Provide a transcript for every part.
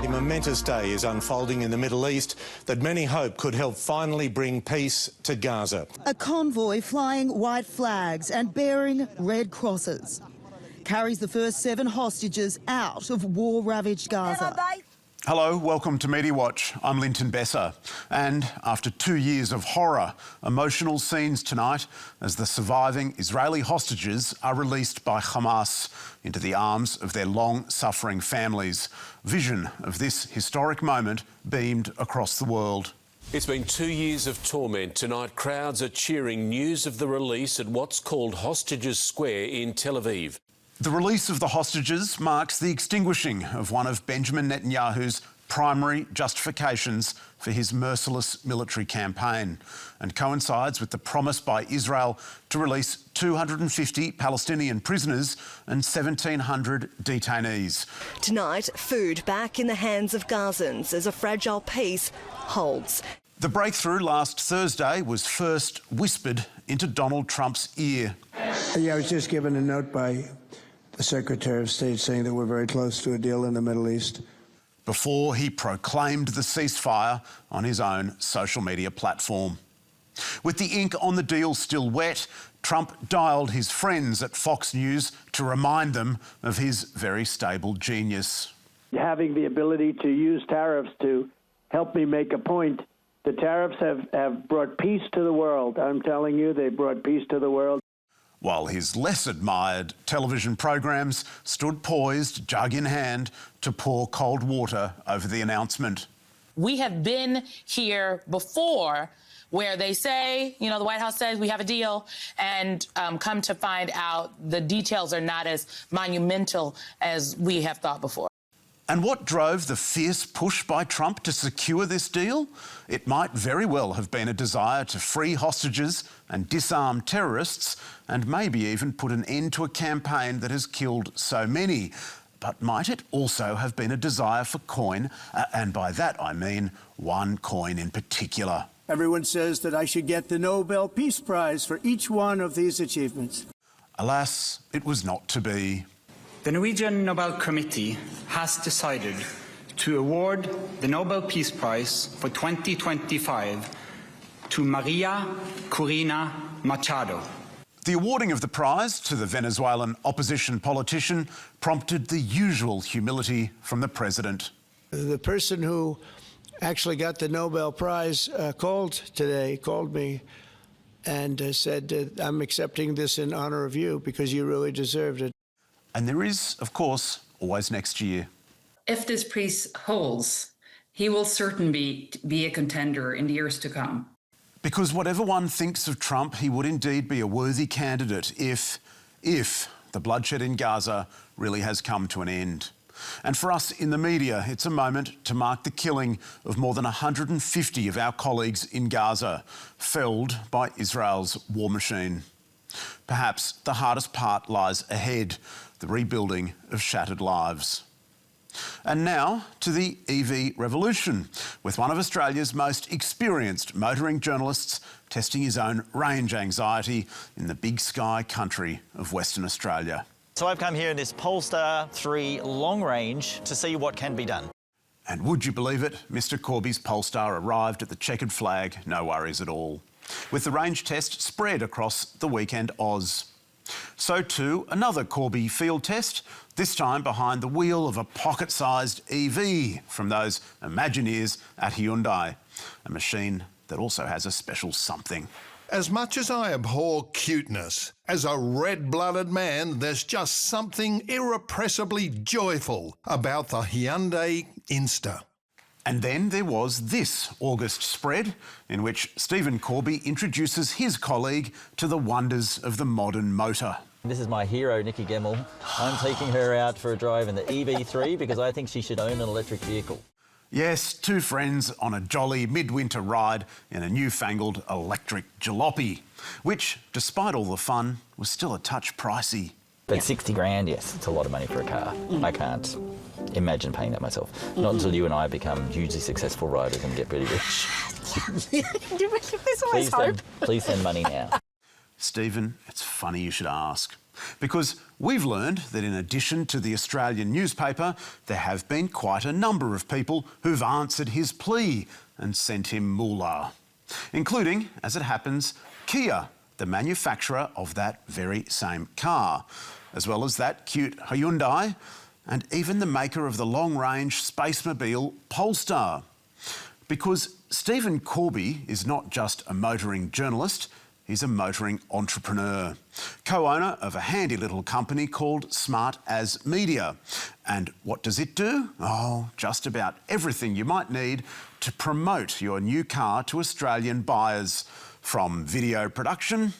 A momentous day is unfolding in the Middle East that many hope could help finally bring peace to Gaza. A convoy flying white flags and bearing red crosses carries the first 7 hostages out of war-ravaged Gaza. Hello, welcome to Media Watch. I'm Linton Besser. And after 2 years of horror, emotional scenes tonight as the surviving Israeli hostages are released by Hamas into the arms of their long-suffering families. Vision of this historic moment beamed across the world. It's been 2 years of torment. Tonight, crowds are cheering news of the release at what's called Hostages Square in Tel Aviv. The release of the hostages marks the extinguishing of one of Benjamin Netanyahu's primary justifications for his merciless military campaign and coincides with the promise by Israel to release 250 Palestinian prisoners and 1,700 detainees. Tonight, food back in the hands of Gazans as a fragile peace holds. The breakthrough last Thursday was first whispered into Donald Trump's ear. Yeah, I was just given a note by the Secretary of State saying that we're very close to a deal in the Middle East. Before he proclaimed the ceasefire on his own social media platform. With the ink on the deal still wet, Trump dialed his friends at Fox News to remind them of his very stable genius. Having the ability to use tariffs to help me make a point, the tariffs have brought peace to the world. I'm telling you, they brought peace to the world. While his less admired television programs stood poised, jug in hand, to pour cold water over the announcement. We have been here before where they say, you know, the White House says we have a deal, and come to find out the details are not as monumental as we have thought before. And what drove the fierce push by Trump to secure this deal? It might very well have been a desire to free hostages and disarm terrorists and maybe even put an end to a campaign that has killed so many. But might it also have been a desire for coin? And by that I mean one coin in particular. Everyone says that I should get the Nobel Peace Prize for each one of these achievements. Alas, it was not to be. The Norwegian Nobel Committee has decided to award the Nobel Peace Prize for 2025 to Maria Corina Machado. The awarding of the prize to the Venezuelan opposition politician prompted the usual humility from the president. The person who actually got the Nobel Prize called me and said, I'm accepting this in honor of you because you really deserved it. And there is, of course, always next year. If this prize holds, he will certainly be a contender in the years to come. Because whatever one thinks of Trump, he would indeed be a worthy candidate if the bloodshed in Gaza really has come to an end. And for us in the media, it's a moment to mark the killing of more than 150 of our colleagues in Gaza, felled by Israel's war machine. Perhaps the hardest part lies ahead, the rebuilding of shattered lives. And now to the EV revolution, with one of Australia's most experienced motoring journalists testing his own range anxiety in the big sky country of Western Australia. So I've come here in this Polestar 3 long range to see what can be done. And would you believe it, Mr Corby's Polestar arrived at the checkered flag, no worries at all, with the range test spread across the weekend Oz. So too, another Corby field test, this time behind the wheel of a pocket-sized EV from those Imagineers at Hyundai, a machine that also has a special something. As much as I abhor cuteness, as a red-blooded man, there's just something irrepressibly joyful about the Hyundai Insta. And then there was this August spread in which Stephen Corby introduces his colleague to the wonders of the modern motor. This is my hero, Nikki Gemmell. I'm taking her out for a drive in the EV3 because I think she should own an electric vehicle. Yes, two friends on a jolly midwinter ride in a newfangled electric jalopy, which, despite all the fun, was still a touch pricey. But 60 grand, yes, it's a lot of money for a car. I can't imagine paying that myself. Not until you and I become hugely successful riders and get pretty rich. There's always hope. Please send money now. Stephen, it's funny you should ask. Because we've learned that in addition to the Australian newspaper, there have been quite a number of people who've answered his plea and sent him moolah, including, as it happens, Kia, the manufacturer of that very same car, as well as that cute Hyundai, and even the maker of the long-range spacemobile Polestar. Because Stephen Corby is not just a motoring journalist, he's a motoring entrepreneur, co-owner of a handy little company called Smart As Media. And what does it do? Oh, just about everything you might need to promote your new car to Australian buyers, from video production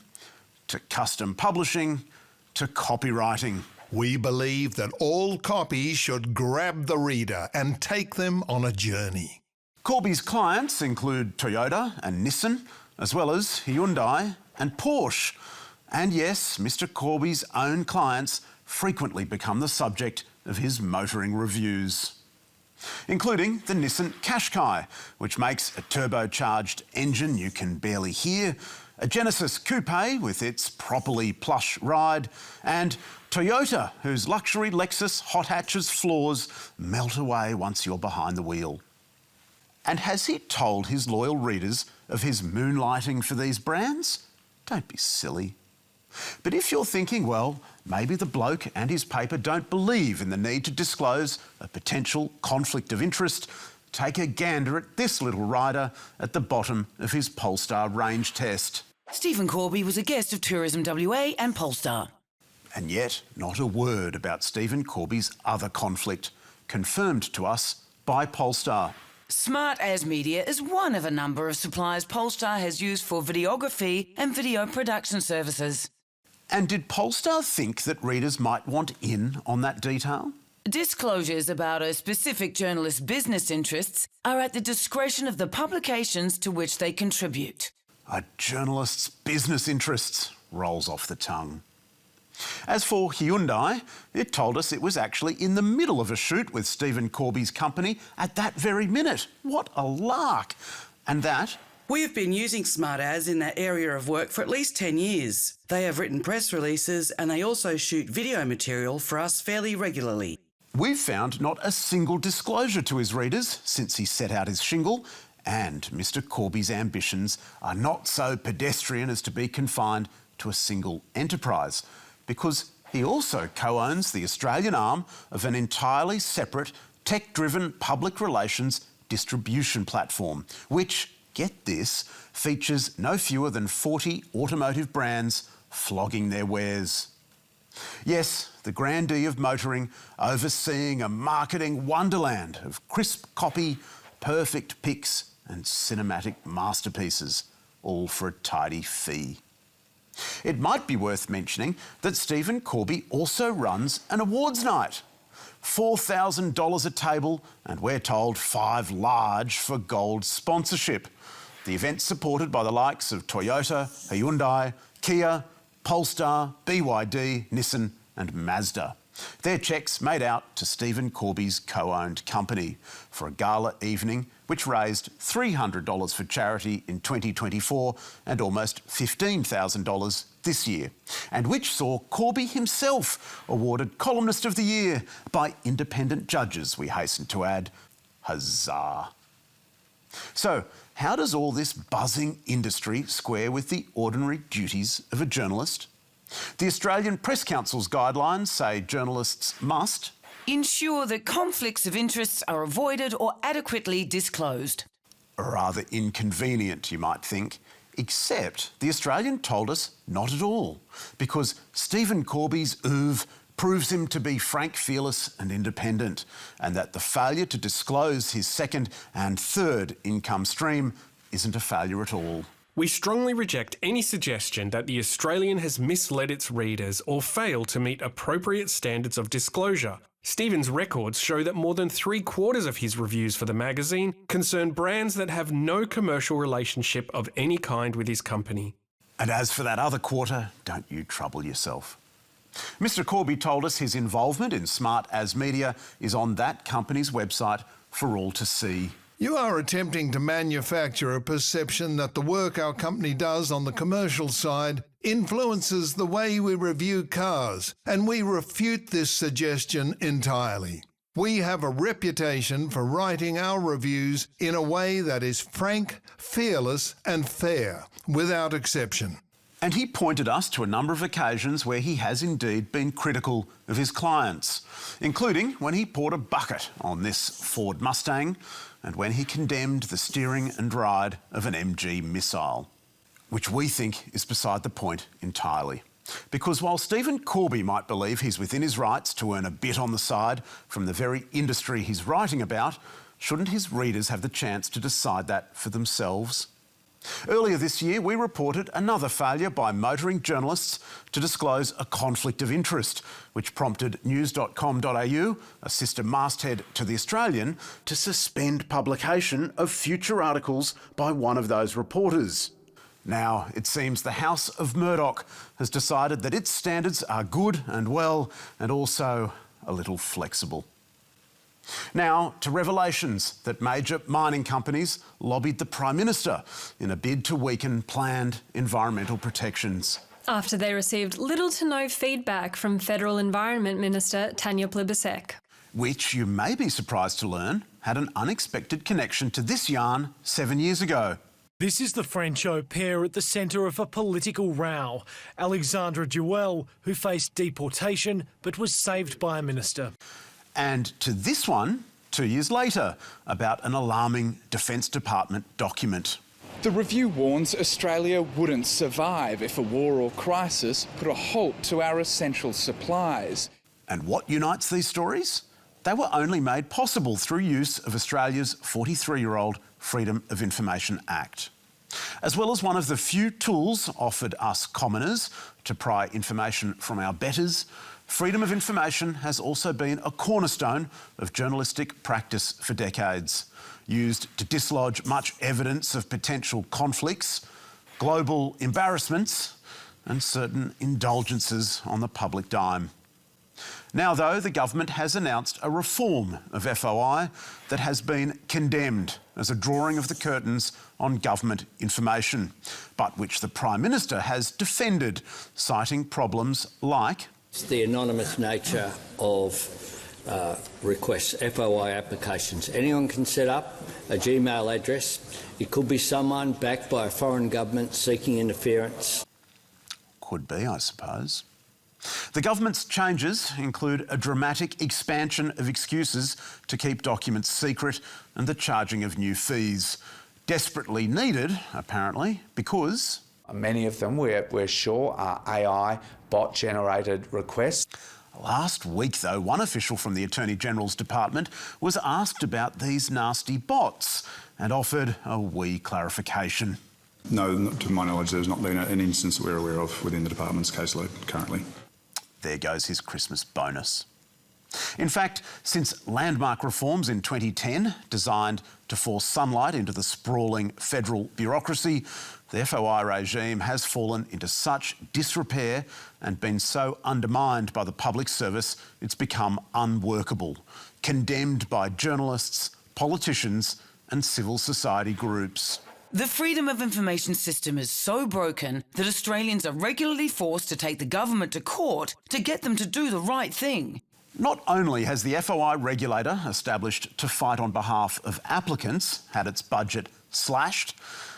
to custom publishing to copywriting. We believe that all copy should grab the reader and take them on a journey. Corby's clients include Toyota and Nissan, as well as Hyundai and Porsche. And yes, Mr. Corby's own clients frequently become the subject of his motoring reviews, including the Nissan Qashqai, which makes a turbocharged engine you can barely hear, a Genesis Coupe with its properly plush ride, and Toyota, whose luxury Lexus hot hatches floors melt away once you're behind the wheel. And has he told his loyal readers of his moonlighting for these brands? Don't be silly. But if you're thinking, well, maybe the bloke and his paper don't believe in the need to disclose a potential conflict of interest, take a gander at this little rider at the bottom of his Polestar range test. Stephen Corby was a guest of Tourism WA and Polestar. And yet, not a word about Stephen Corby's other conflict, confirmed to us by Polestar. Smart As Media is one of a number of suppliers Polestar has used for videography and video production services. And did Polestar think that readers might want in on that detail? Disclosures about a specific journalist's business interests are at the discretion of the publications to which they contribute. A journalist's business interests rolls off the tongue. As for Hyundai, it told us it was actually in the middle of a shoot with Stephen Corby's company at that very minute. What a lark! And that... We have been using Smart As in that area of work for at least 10 years. They have written press releases and they also shoot video material for us fairly regularly. We've found not a single disclosure to his readers since he set out his shingle, and Mr. Corby's ambitions are not so pedestrian as to be confined to a single enterprise, because he also co-owns the Australian arm of an entirely separate, tech-driven public relations distribution platform, which, get this, features no fewer than 40 automotive brands flogging their wares. Yes, the grandee of motoring overseeing a marketing wonderland of crisp copy, perfect pics and cinematic masterpieces, all for a tidy fee. It might be worth mentioning that Stephen Corby also runs an awards night. $4,000 a table, and we're told 5 large for gold sponsorship. The event's supported by the likes of Toyota, Hyundai, Kia, Polestar, BYD, Nissan and Mazda. Their cheques made out to Stephen Corby's co-owned company for a gala evening which raised $300 for charity in 2024 and almost $15,000 this year, and which saw Corby himself awarded Columnist of the Year by independent judges, we hasten to add. Huzzah. So, how does all this buzzing industry square with the ordinary duties of a journalist? The Australian Press Council's guidelines say journalists must ensure that conflicts of interests are avoided or adequately disclosed. Rather inconvenient, you might think, except the Australian told us not at all, because Stephen Corby's oeuvre proves him to be frank, fearless and independent, and that the failure to disclose his second and third income stream isn't a failure at all. We strongly reject any suggestion that the Australian has misled its readers or failed to meet appropriate standards of disclosure. Stephen's records show that more than 3/4 of his reviews for the magazine concern brands that have no commercial relationship of any kind with his company. And as for that other quarter, don't you trouble yourself. Mr. Corby told us his involvement in Smart As Media is on that company's website for all to see. You are attempting to manufacture a perception that the work our company does on the commercial side influences the way we review cars, and we refute this suggestion entirely. We have a reputation for writing our reviews in a way that is frank, fearless and fair, without exception. And he pointed us to a number of occasions where he has indeed been critical of his clients, including when he poured a bucket on this Ford Mustang and when he condemned the steering and ride of an MG missile, which we think is beside the point entirely. Because while Stephen Corby might believe he's within his rights to earn a bit on the side from the very industry he's writing about, shouldn't his readers have the chance to decide that for themselves? Earlier this year, we reported another failure by motoring journalists to disclose a conflict of interest, which prompted news.com.au, a sister masthead to The Australian, to suspend publication of future articles by one of those reporters. Now, it seems the House of Murdoch has decided that its standards are good and well, and also a little flexible. Now to revelations that major mining companies lobbied the Prime Minister in a bid to weaken planned environmental protections. After they received little to no feedback from Federal Environment Minister Tanya Plibersek. Which, you may be surprised to learn, had an unexpected connection to this yarn 7 years ago. This is the French au pair at the centre of a political row, Alexandra Duell, who faced deportation but was saved by a minister. And to this one, 2 years later, about an alarming Defence Department document. The review warns Australia wouldn't survive if a war or crisis put a halt to our essential supplies. And what unites these stories? They were only made possible through use of Australia's 43-year-old Freedom of Information Act, as well as one of the few tools offered us commoners to pry information from our betters. Freedom of information has also been a cornerstone of journalistic practice for decades, used to dislodge much evidence of potential conflicts, global embarrassments and certain indulgences on the public dime. Now, though, the government has announced a reform of FOI that has been condemned as a drawing of the curtains on government information, but which the Prime Minister has defended, citing problems like the anonymous nature of requests, FOI applications. Anyone can set up a Gmail address. It could be someone backed by a foreign government seeking interference. Could be, I suppose. The government's changes include a dramatic expansion of excuses to keep documents secret and the charging of new fees. Desperately needed, apparently, because many of them, we're sure, are AI bot-generated requests. Last week, though, one official from the Attorney-General's department was asked about these nasty bots and offered a wee clarification. No, to my knowledge, there's not been an instance that we're aware of within the department's caseload currently. There goes his Christmas bonus. In fact, since landmark reforms in 2010, designed to force sunlight into the sprawling federal bureaucracy, the FOI regime has fallen into such disrepair and been so undermined by the public service it's become unworkable, condemned by journalists, politicians and civil society groups. The freedom of information system is so broken that Australians are regularly forced to take the government to court to get them to do the right thing. Not only has the FOI regulator, established to fight on behalf of applicants, had its budget slashed,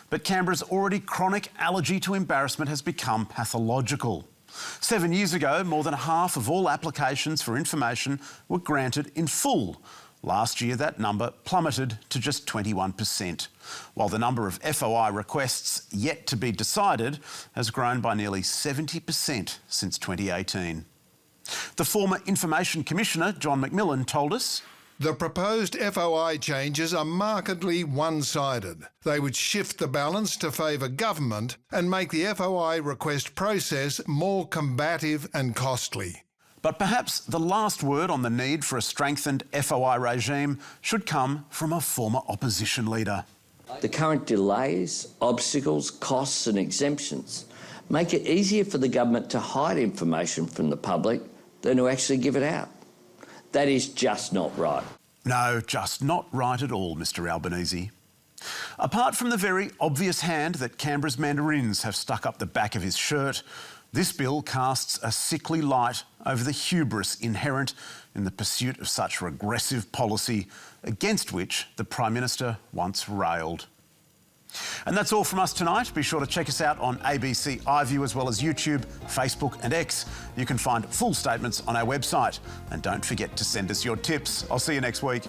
but Canberra's already chronic allergy to embarrassment has become pathological. 7 years ago, more than half of all applications for information were granted in full. Last year, that number plummeted to just 21%, while the number of FOI requests yet to be decided has grown by nearly 70% since 2018. The former Information Commissioner, John McMillan, told us, the proposed FOI changes are markedly one-sided. They would shift the balance to favour government and make the FOI request process more combative and costly. But perhaps the last word on the need for a strengthened FOI regime should come from a former opposition leader. The current delays, obstacles, costs and exemptions make it easier for the government to hide information from the public than to actually give it out. That is just not right. No, just not right at all, Mr Albanese. Apart from the very obvious hand that Canberra's mandarins have stuck up the back of his shirt, this bill casts a sickly light over the hubris inherent in the pursuit of such regressive policy against which the Prime Minister once railed. And that's all from us tonight. Be sure to check us out on ABC iView as well as YouTube, Facebook and X. You can find full statements on our website. And don't forget to send us your tips. I'll see you next week.